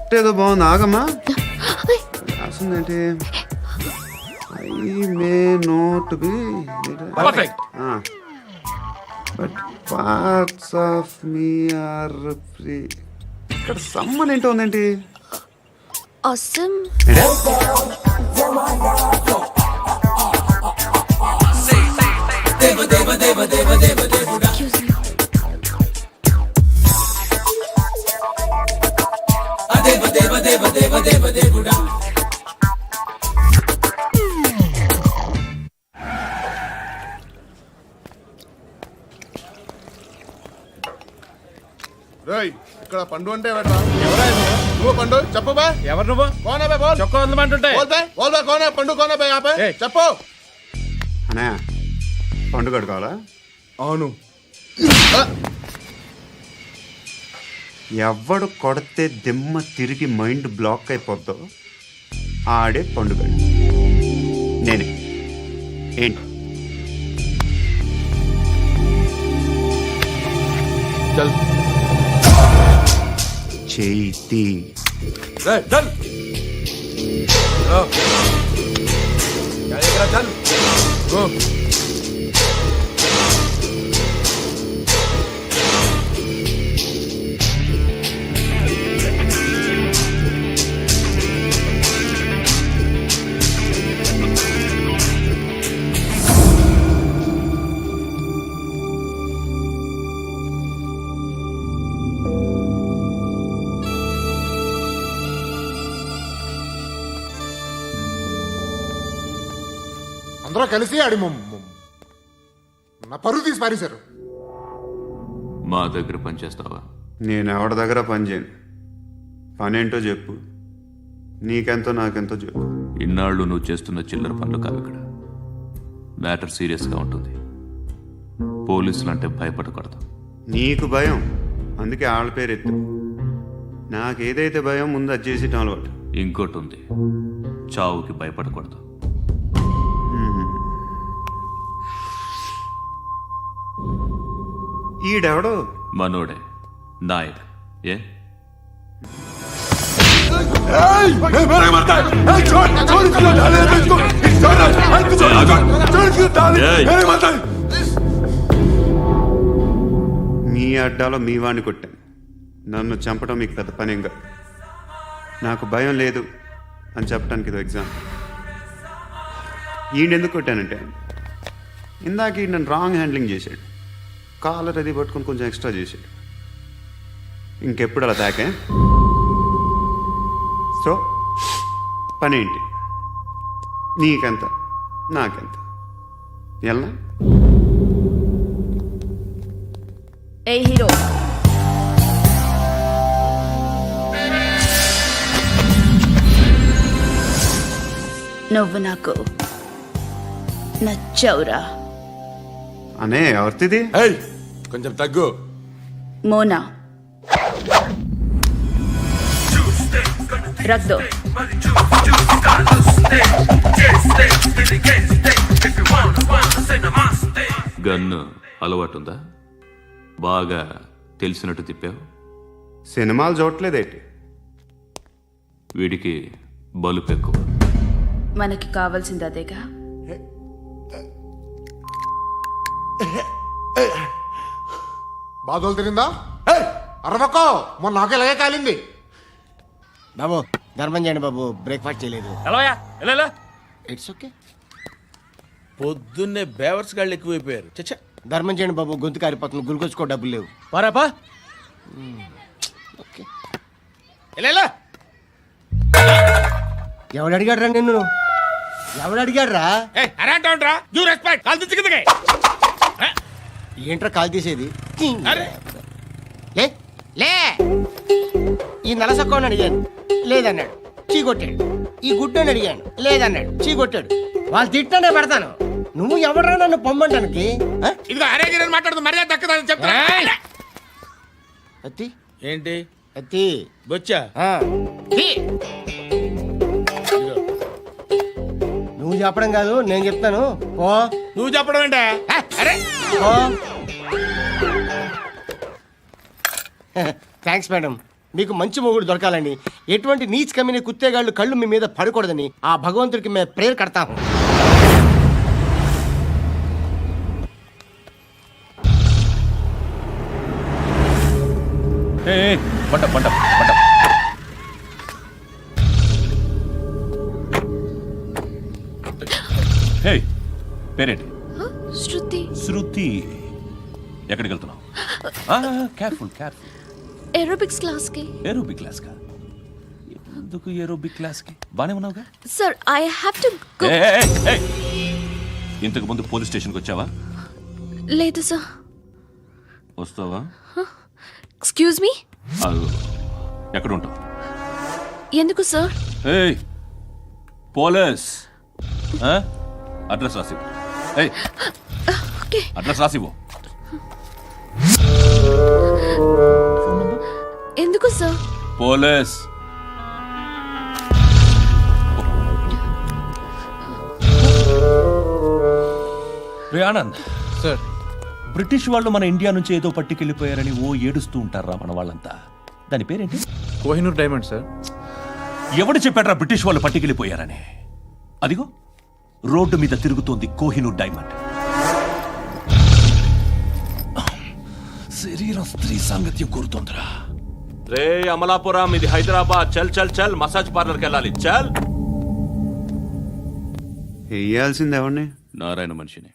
Script ఏదో బాగుంది, ఆగమ్మా. రాసిందేంటి? I may not be but parts of me are free. ఇక్కడ సమ్మన్ ఏంటో ఉందేంటి? అసమ్ రేయ్, ఇక్కడ పండు అంటే నువ్వు పండు చెప్పు బా. ఎవరు నువ్వు? కోనా బే బోల్. చొక్కా వదలమంటుంటే బోల్ బే బోల్ బే కోనా పండు కోనా బే ఆపే చెప్పు. అనే పండుగ కావాలా? అవును. ఎవడు కొడితే దిమ్మ తిరిగి మైండ్ బ్లాక్ అయిపోద్దో ఆడే పండుగ. నేనే. ఏంటి? చల్ చేతి రే చల్. చల్ గో. అందరూ కలిసి ఆడి నా పరువు తీసి పారేశారు. మా దగ్గర పనిచేస్తావా? నేను ఎవరి దగ్గర పని చేయను. పనేంటో చెప్పు. నీకెంతో నాకెంతో చెప్పు. ఇన్నాళ్ళు నువ్వు చేస్తున్న చిల్లర పనులు కావు ఇక్కడ. మ్యాటర్ సీరియస్గా ఉంటుంది. పోలీసులు అంటే భయపడకూడదు. నీకు భయం, అందుకే ఆళ్ళ పేరు ఎత్తు. నాకేదైతే భయం ముందు అది చేసేటం అలవాటు. ఇంకోటి ఉంది, చావుకి భయపడకూడదు. ఈడెవడో మనోడే నాయక్. ఏ మీ అడ్డాలో మీ వాణ్ణి కొట్టాను. నన్ను చంపడం మీకు పెద్ద పనేం కాదు. నాకు భయం లేదు అని చెప్పడానికి ఇది ఎగ్జాంపుల్. ఈయనెందుకు కొట్టానంటే ఇందాక ఈ నన్ను రాంగ్ హ్యాండ్లింగ్ చేశాడు. కాలర్ అది పట్టుకొని కొంచెం ఎక్స్ట్రా చేశాడు. ఇంకెప్పుడు అలా తాకే. సో పనేంటి? నీకెంత నాకెంత ఎలా? ఏ హీరో, నువ్వు నాకు నచ్చవురా. అనే ఎవరిది? కొంచెం తగ్గు. మోనా రక్ దో. గన్ను అలవాటుందా? బాగా తెలిసినట్టు తిప్పావు. సినిమాలు చూడట్లేదేంటి? వీడికి బలుపు ఎక్కువ. మనకి కావాల్సింది అదేగా. బాధలు తిరిందా? అరవకో, మొన్న నాకు ఇలాగే కాలింది. బాబు ధర్మం చేయండి బాబు, బ్రేక్ఫాస్ట్ చేయలేదు. It's okay. పొద్దున్నే బేవర్స్ గాళ్ళు ఎక్కువైపోయారు. చచ్చా, ధర్మం చేయండి బాబు, గొంతు కారిపోతుంది, గురికొచ్చుకో డబ్బులు లేవు. పారాపా. ఓకే. ఎవడు అడిగాడు రా నిన్ను? ఎవడు అడిగాడు రా? ఏంట్రా కాల్ తీసేది? లే లే. ఈ నలసక్కని అడిగాను, లేదన్నాడు, చీ కొట్టాడు. ఈ గుడ్డని అడిగాను, లేదన్నాడు, చీ కొట్టాడు. వాళ్ళు తిట్టానే పెడతాను. నువ్వు ఎవడరా నన్ను పొమ్మంటానికి? మాట్లాడుతూ మర్యాద దక్కదని చెప్తా. అత్తి ఏంటి అత్తి బొచ్చా? నువ్వు చెప్పడం కాదు, నేను చెప్తాను. ఓ నువ్వు చెప్పడం ఏంటే? అరే థ్యాంక్స్ మేడం. మీకు మంచి మొగుడు దొరకాలని, ఎటువంటి నీచ్ కమ్మిన కుత్తేగాళ్ళు కళ్ళు మీ మీద పడకూడదని ఆ భగవంతుడికి మేము ప్రేయర్ కడతాము. పంట పంట పంట. హే, పేరేంటి? శృతి. శృతి. ఎక్కడికి వెళ్తున్నావు? Careful careful. ఏరోబిక్స్ క్లాస్ కి. ఏరోబిక్ క్లాస్ కా? ఎందుకు ఏరోబిక్ క్లాస్ కి? బానే ఉన్నావుగా? Sir I have to go. ఇంతకు ముందు పోలీస్ స్టేషన్కి వచ్చావా? లేదు సార్. వస్తావా? Excuse me. ఎక్కడ ఉంటావు? ఎందుకు సార్? ఏయ్, పోలీస్. అడ్రస్ రాసివ్వు. ఏయ్, ఓకే. అడ్రస్ రాసివ్వు. ఎందుకు సార్? పోలీస్. రే ఆనంద్ సార్, బ్రిటిష్ వాళ్ళు మన ఇండియా నుంచి ఏదో పట్టుకెళ్ళిపోయారని ఓ ఏడుస్తూ ఉంటారా మన వాళ్ళంతా? దాని పేరేంటి? Kohinoor diamond sir. ఎవడు చెప్పాడ్రా బ్రిటిష్ వాళ్ళు పట్టుకెళ్ళిపోయారని? అదిగో రోడ్డు మీద తిరుగుతోంది కోహినూర్ డైమండ్. శరీరం స్త్రీ సాంగత్యం కోరుతోందిరా. రే అమలాపురం, ఇది హైదరాబాద్. చల్ చల్ చల్, మసాజ్ పార్లర్కి వెళ్ళాలి. చల్. వేయాల్సింది ఎవరిని? నారాయణ మనిషిని.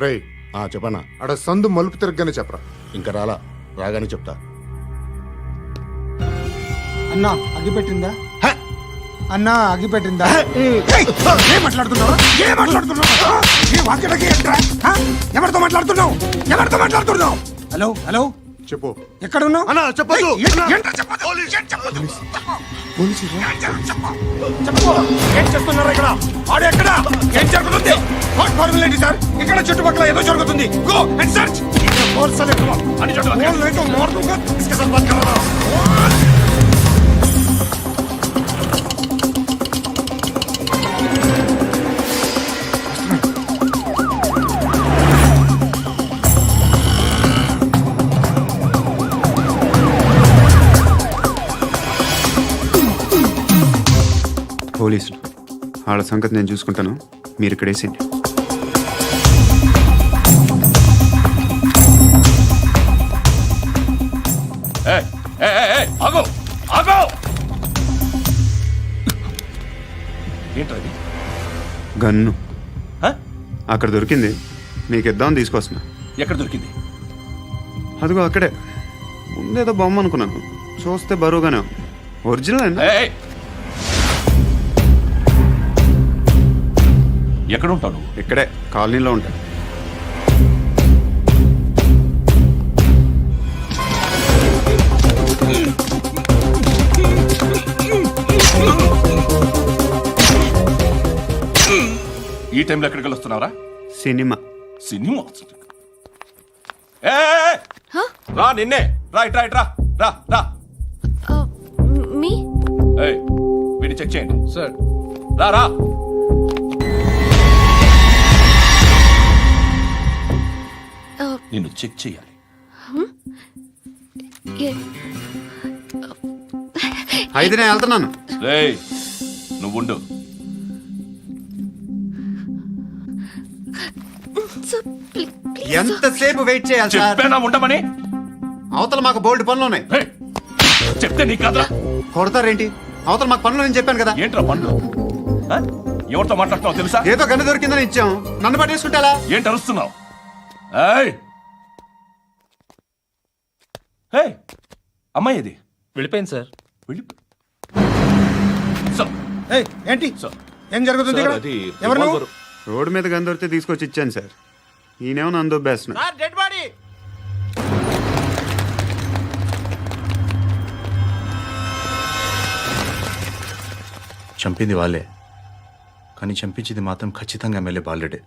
రై చెప్పనా, అడ సందు మలుపు తిరగగానే చెప్పరా. ఇంకా రాగానే చెప్తా. అన్నా అగిపెట్టిందా? అన్నా అగిపెట్టిందా? ఏం మాట్లాడుతున్నావు? ఏం మాట్లాడుతున్నావు? ఏ వాక్యలకి ఏంట్రా? ఎవరితో మాట్లాడుతున్నావు? ఎవరితో మాట్లాడుతున్నావు? హలో హలో, చెప్పు. ఎక్కడ ఉన్నావు? అన్నా చెప్పదు. ఏం చేస్తున్నారు ఇక్కడ? ఆడు ఎక్కడ? ఏం జరుగుతుంది? వాట్ ఫార్మల్ ఏంటి సార్? ఇక్కడ చుట్టుపక్కల ఏదో జరుగుతుంది. Go and search. అని పోలీసులు వాళ్ళ సంగతి నేను చూసుకుంటాను, మీరు ఇక్కడ వేసేయండి. ఆగో ఆగో. ఏంటది? గన్ను అక్కడ దొరికింది, మీకు ఇద్దామని తీసుకొస్తున్నా. ఎక్కడ దొరికింది? అదిగో అక్కడే. ముందేదో బొమ్మ అనుకున్నాను, చూస్తే బరువుగానే ఉంది. ఒరిజినల్ అండి. ఎక్కడ ఉంటావు నువ్వు? ఇక్కడే కాలనీలో ఉంటాను. ఈ టైంలో ఎక్కడికి వస్తున్నావురా? సినిమా. సినిమా? రా, నిన్నే. రా ఇట్రా ఇట్రా. రా రా. మీ. వీడిని చెక్ చేయండి సార్. రా రా. నిన్ను చెక్ చేయాలి. అయితే నేను వెళ్తున్నాను. రేయ్, నువ్వుండు. ఎంతసేపు వెయిట్ చేయాలి సార్? చెప్పేనా ఉండమని? అవతల మాకు బోల్డ్ పనులు ఉన్నాయి. రేయ్, చెప్తే నీకు కదరా. కొడతారేంటి? అవతల మాకు పనులు నేను చెప్పాను కదా. ఏంట్రా పండ్లు? ఎవరితో మాట్లాడుతున్నావు తెలుసా? ఏదో గన్ను దొరికిందని ఇచ్చాం, నన్ను పట్టేసుకుంటా. ఏంటి అరుస్తున్నావు? అమ్మాయి ఇది వెళ్ళిపోయింది సార్. ఏంటి సార్, ఏం జరుగుతుంది ఇక్కడ? ఎవరు నువ్వు? రోడ్డు మీద గన్ను దొరికితే తీసుకొచ్చి ఇచ్చాను సార్. ఈయనేమో నన్ను దొబ్బేస్తున్నా. Dead body. చంపింది వాళ్ళే, కానీ చంపించింది మాత్రం ఖచ్చితంగా ఎమ్మెల్యే బాలుడే.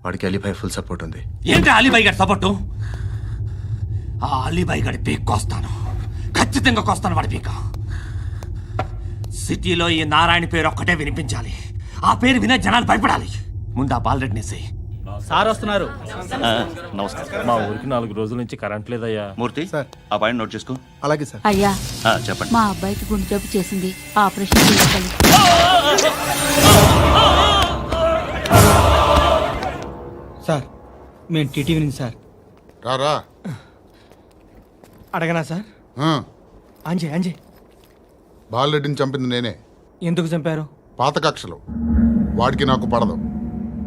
వాడికి అలీభాయ్ ఫుల్ సపోర్ట్ ఉంది. ఏంటి అలీబాయి గారి సపోర్టు? ఆ అలీబాయి గారి పీక్ కోస్తాను, ఖచ్చితంగా కోస్తాను వాడి పీక. సిటీలో ఈ నారాయణ పేరు ఒక్కటే వినిపించాలి. ఆ పేరు వినే జనాలు భయపడాలి. ముందు ఆ బాలరెడ్డిని వేసేయ్. సార్ వస్తున్నారు. నమస్కారం. మా ఊరికి 4 రోజుల నుంచి కరెంట్ లేదయ్యా. మూర్తి ఆ పాయింట్ నోట్ చేసుకో. అలాగే సార్. అయ్యా, చెప్పండి. మా అబ్బాయికి గుండె జబ్బు చేసింది, ఆపరేషన్ చేయాలి. సార్ మేము టీటీవీ నుంచి సార్. రారా. అడగనా సార్? ఆ, అంజే అంజే బాలరెడ్డిని చంపింది నేనే. ఎందుకు చంపారు? పాత కక్షలు వాడికి నాకు పడదు,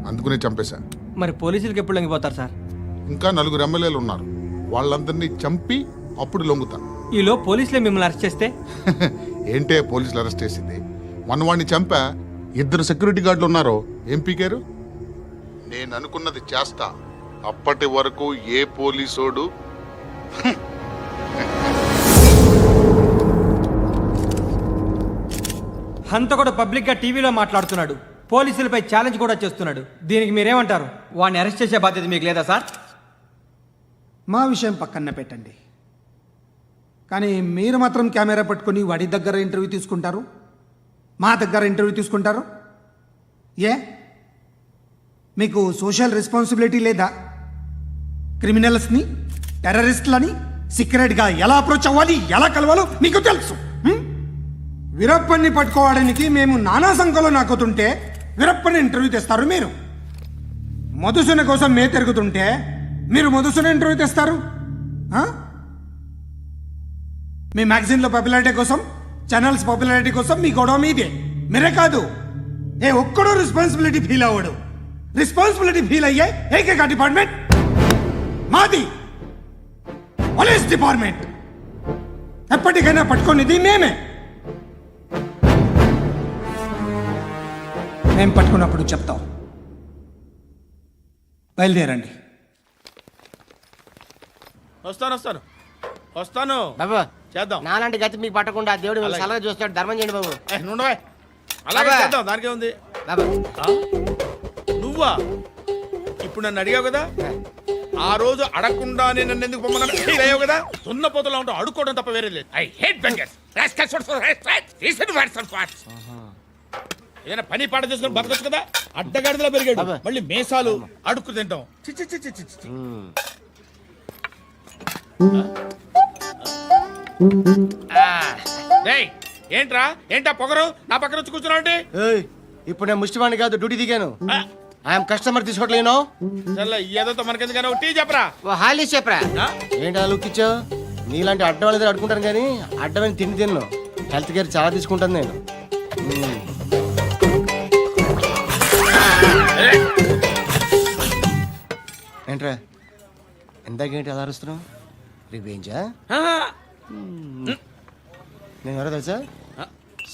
అందుకునే చంపేశా. మరి పోలీసులకు ఎప్పుడు లొంగిపోతారు సార్? ఇంకా 4 ఎమ్మెల్యేలు ఉన్నారు, వాళ్ళందరినీ చంపి అప్పుడు లొంగుతా. ఈలో పోలీసులే మిమ్మల్ని అరెస్ట్ చేస్తే? ఏంటే పోలీసులు అరెస్ట్ చేసింది? మొన్న వాడిని చంపా, 2 సెక్యూరిటీ గార్డులు ఉన్నారు, ఏం పీకారు? నేను అనుకున్నది చేస్తా, అప్పటి వరకు ఏ పోలీసోడు హంతకుడు పబ్లిక్ గా టీవీలో మాట్లాడుతున్నాడు, పోలీసులపై ఛాలెంజ్ కూడా చేస్తున్నాడు. దీనికి మీరేమంటారు? వాడిని అరెస్ట్ చేసే బాధ్యత మీకు లేదా సార్? మా విషయం పక్కన పెట్టండి, కానీ మీరు మాత్రం కెమెరా పట్టుకొని వాడి దగ్గర ఇంటర్వ్యూ తీసుకుంటారు, మా దగ్గర ఇంటర్వ్యూ తీసుకుంటారు. ఏ మీకు సోషల్ రెస్పాన్సిబిలిటీ లేదా? క్రిమినల్స్ని, టెర్రరిస్టులని సీక్రెట్గా ఎలా అప్రోచ్ అవ్వాలి, ఎలా కలవాలో మీకు తెలుసు. వీరప్పన్ని పట్టుకోవడానికి మేము నానా సంఖ్యలో నాకుతుంటే వీరప్పని ఇంటర్వ్యూ తెస్తారు మీరు. మధుసూన కోసం మే తిరుగుతుంటే మీరు మధుసూన ఇంటర్వ్యూ తెస్తారు. మీ మ్యాగజైన్లో పాపులారిటీ కోసం, ఛానల్స్ పాపులారిటీ కోసం మీ గొడవ మీదే. మీరే కాదు, ఏ ఒక్కడో రెస్పాన్సిబిలిటీ ఫీల్ అవ్వడు. రెస్పాన్సిబిలిటీ ఫీల్ అయ్యే ఏకైక డిపార్ట్మెంట్ మాది, పోలీస్ డిపార్ట్మెంట్. ఎప్పటికైనా పట్టుకునేది మేమే. మేము పట్టుకున్నప్పుడు చెప్తాం. బయలుదేరండి. వస్తాను బాబు చేద్దాం. నాలాంటి గతి మీకు పట్టకుండా దేవుడు మిమ్మల్ని సలహా చూస్తాడు. ధర్మం చేయండి బాబు. నుండవే, అలాగే బాబా. చేద్దాం, దానికే ఉంది. బాబు నువ్వా ఇప్పుడు నన్ను అడిగావు కదా, ఆ రోజు అడగకుండా నేను నన్ను ఎందుకు పొమ్మన్నాను ఫీల్ అయ్యావు కదా. సున్న పోతలో ఉంటావు, అడుక్కోవడం తప్ప వేరే లేదు. I hate bangers. ఏదైనా పని పాట చేసుకుని బతకొచ్చు కదా. అడ్డగాడిదలా పెరిగాడు, మళ్ళీ మేసాలు అడుక్కు తింటాం. చి చి చి చి చి చి. డేయ్, ఏంటా పొగరు నా పక్కన వచ్చి కూర్చున్నావు అంటే? ఏయ్, ఇప్పుడు నేను ముష్టివాణి కాదు, డ్యూటీ దిగాను. ఐఎమ్ కస్టమర్ తీసుకోవట్లేను. చల్ల ఏదో మనకెందుకైనా టీ చెప్పరా. ఓ హాలీస్ చెప్పరా. ఏంటి అలా లుక్ ఇచ్చావు? నీలాంటి అడ్డం వాళ్ళ దగ్గర అడుకుంటాను, కానీ అడ్డమైన తిండి తిన్ను. హెల్త్ కేర్ చాలా తీసుకుంటాను నేను. ఏంట్రా ఇందాకేంటి అలా అరుస్తున్నావు? రివేంజా? నేను ఎవరో తెలుసా?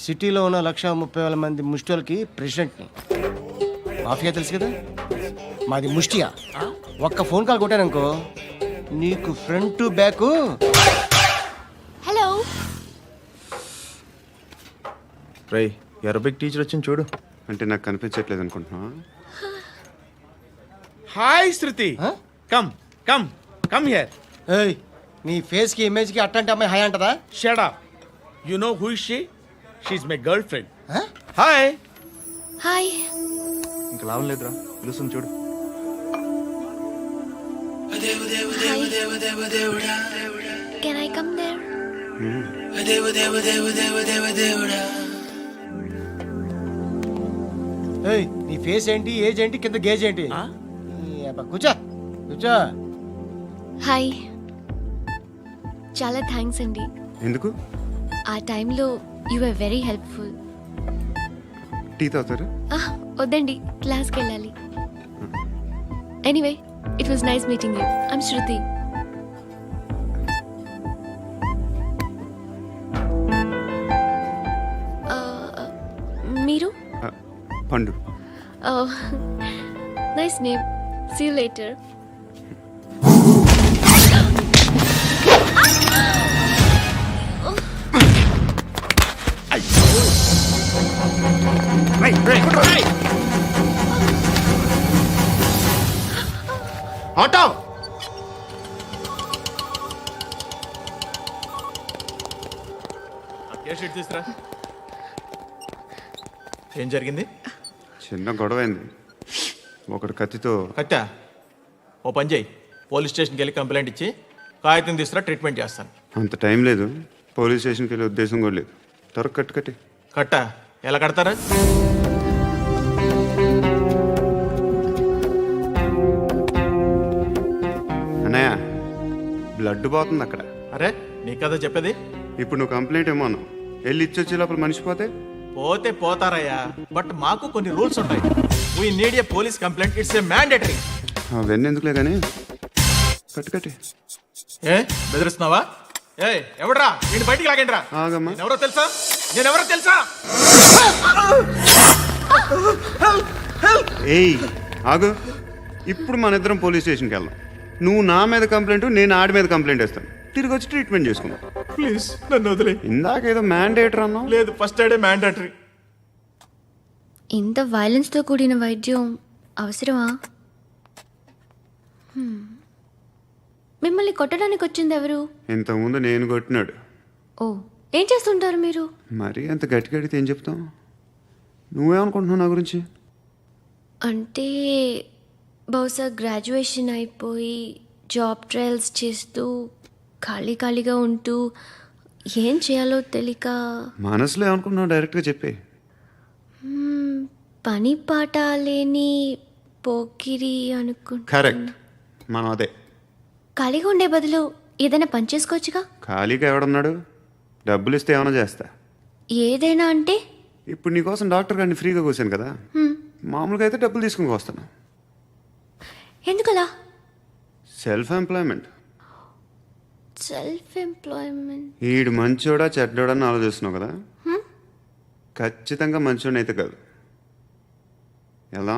సిటీలో ఉన్న 130,000 మంది ముష్టిలకి ప్రెసిడెంట్ని. మాఫియా తెలుసు కదా, మాది ముష్టియా. ఒక్క ఫోన్ కాల్ కొట్టాననుకో, నీకు ఫ్రంట్ టు బ్యాక్. హలో. రై అరబిక్ టీచర్ వచ్చింది చూడు. అంటే నాకు కనిపించట్లేదు అనుకుంటున్నా. Hi Shruti, come come come here. ఏయ్, నీ ఫేస్ కి ఇమేజ్ కి అట్టంటే అమ్మాయి హాయ్ అంటదా? Shut up. You know who is she? She is my girlfriend. Hi. Hi. ఇంకా లాభం లేదురా, పిలుస్తుంది చూడు. Can I come there? ఏయ్, నీ ఫేస్ ఏంటి, ఏజ్ ఏంటి, కింద గేజ్ ఏంటి? కూర్చో కూర్చో. హాయ్. చాలా థ్యాంక్స్ అండి. ఎందుకు? ఆ టైంలో you are very helpful. Tea తాగుతారా? వద్దండి, క్లాస్కి వెళ్ళాలి. Anyway, it was nice meeting you. I'm Shruti. మీరు? Pandu. Nice name. See you later. Auto తీసుకురా. ఏం జరిగింది? చిన్న గొడవ అయింది. ఒకడు కత్తితో కట్టా ఓ పని చేయి పోలీస్ స్టేషన్కి వెళ్ళి కంప్లైంట్ ఇచ్చి కాగితం తీసుకురా ట్రీట్మెంట్ చేస్తాను. అంత టైం లేదు, పోలీస్ స్టేషన్కి వెళ్ళే ఉద్దేశం కూడా లేదు. త్వరగా కట్టి కట్టా ఎలా కడతారా? అన్నయ్య బ్లడ్ పోతుంది అక్కడ. అరే నీ కదా చెప్పేది. ఇప్పుడు నువ్వు కంప్లైంట్ ఏమో అన్నావు, వెళ్ళి ఇచ్చొచ్చే లోపల మనిషి పోతే పోతే పోతారయ్యా, బట్ మాకు కొన్ని రూల్స్ ఉంటాయి. We need a police complaint, it's a mandatory. అవన్నీ ఎందుకులే కానీ కట్టి ఏ బెదిరిస్తున్నావా? ఏ ఎవడ్రా నేను బయటికి లాగండి రా. ఆగమ్మా. ఎవరో తెలుసా? నేనెవరో తెలుసా? ఏయ్ ఆగు, ఇప్పుడు మన ఇద్దరం పోలీస్ స్టేషన్కి వెళ్దాం. నువ్వు నా మీద కంప్లైంట్, నేను ఆడి మీద కంప్లైంట్ వేస్తాను. తిరిగి వచ్చి ట్రీట్మెంట్ చేసుకుందాం. ప్లీజ్ నన్ను వదిలే. ఇందాక ఏదో మ్యాండేటర్ అన్నావు. లేదు ఫస్ట్ ఎయిడే మ్యాండేటరీ. ఇంత వైలెన్స్తో కూడిన వైద్యం అవసరమా? మిమ్మల్ని కొట్టడానికి వచ్చింది ఎవరు? ఇంతకుముందు నేను కొట్టినాడు. ఓ, ఏం చేస్తుంటారు మీరు? మరి అంత గట్టి గడితే ఏం చెప్తావు? నువ్వేమనుకుంటున్నావు నా గురించి? అంటే బహుశా గ్రాడ్యుయేషన్ అయిపోయి జాబ్ ట్రయల్స్ చేస్తూ ఖాళీగా ఉంటూ ఏం చేయాలో తెలియక మనసులో ఏమనుకుంటున్నావు డైరెక్ట్గా చెప్పే. పని పాట లేని పోకిరి అనుకుంటా. కరెక్ట్, మనం అదే. ఖాళీగా ఉండే బదులు ఏదైనా పని చేసుకోవచ్చుగా. ఖాళీగా ఎవడున్నాడు? డబ్బులు ఇస్తే ఏమైనా చేస్తా. ఏదైనా అంటే? ఇప్పుడు నీకోసం డాక్టర్ గారిని ఫ్రీగా కూర్చాను కదా, మామూలుగా అయితే డబ్బులు తీసుకుని వస్తాను. ఎందుకలా? Self employment. Self employment. ఈడు మంచోడా చెడ్డోడా అని ఆలోచిస్తున్నావు కదా, ఖచ్చితంగా మంచోడని అయితే కాదు. ఎలా?